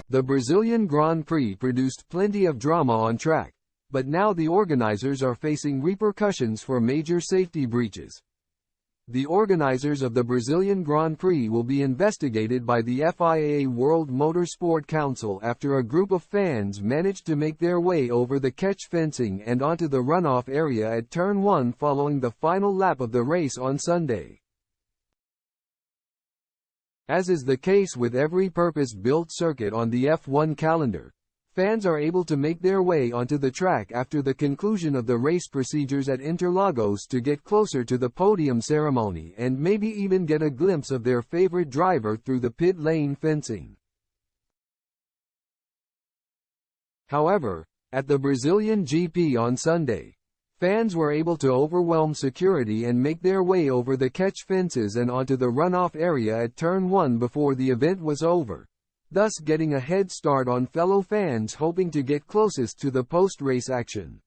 The Brazilian Grand Prix produced plenty of drama on track, but now the organizers are facing repercussions for major safety breaches. The organizers of the Brazilian Grand Prix will be investigated by the FIA World Motorsport Council after a group of fans managed to make their way over the catch fencing and onto the runoff area at Turn 1 following the final lap of the race on Sunday. As is the case with every purpose-built circuit on the F1 calendar, fans are able to make their way onto the track after the conclusion of the race procedures at Interlagos to get closer to the podium ceremony and maybe even get a glimpse of their favorite driver through the pit lane fencing. However, at the Brazilian GP on Sunday, fans were able to overwhelm security and make their way over the catch fences and onto the runoff area at Turn 1 before the event was over, thus getting a head start on fellow fans hoping to get closest to the post-race action.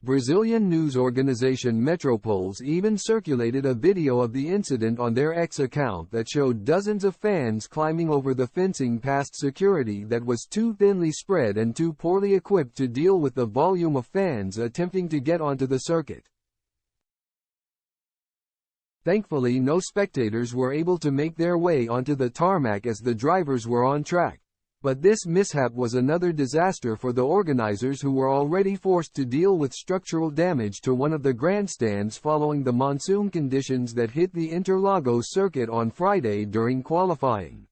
Brazilian news organization Metropolis even circulated a video of the incident on their X account that showed dozens of fans climbing over the fencing past security that was too thinly spread and too poorly equipped to deal with the volume of fans attempting to get onto the circuit. Thankfully, no spectators were able to make their way onto the tarmac as the drivers were on track. But this mishap was another disaster for the organizers, who were already forced to deal with structural damage to one of the grandstands following the monsoon conditions that hit the Interlagos circuit on Friday during qualifying.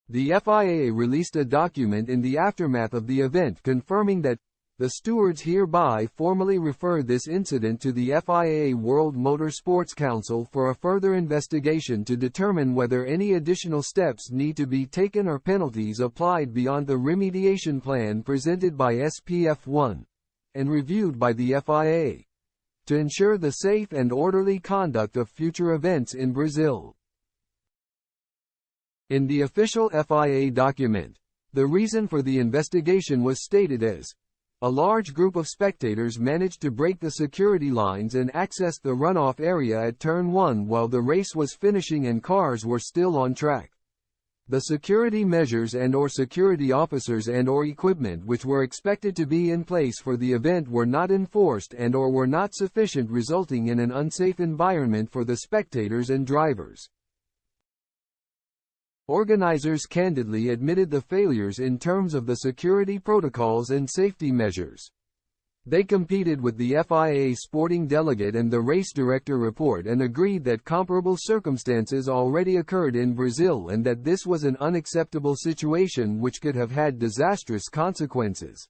The FIA released a document in the aftermath of the event confirming that the stewards hereby formally refer this incident to the FIA World Motorsports Council for a further investigation to determine whether any additional steps need to be taken or penalties applied beyond the remediation plan presented by SPF1 and reviewed by the FIA to ensure the safe and orderly conduct of future events in Brazil. In the official FIA document, the reason for the investigation was stated as a large group of spectators managed to break the security lines and access the runoff area at Turn 1 while the race was finishing and cars were still on track. The security measures and/or security officers and/or equipment which were expected to be in place for the event were not enforced and/or were not sufficient, resulting in an unsafe environment for the spectators and drivers. Organizers candidly admitted the failures in terms of the security protocols and safety measures. They competed with the FIA sporting delegate and the race director report and agreed that comparable circumstances already occurred in Brazil and that this was an unacceptable situation which could have had disastrous consequences.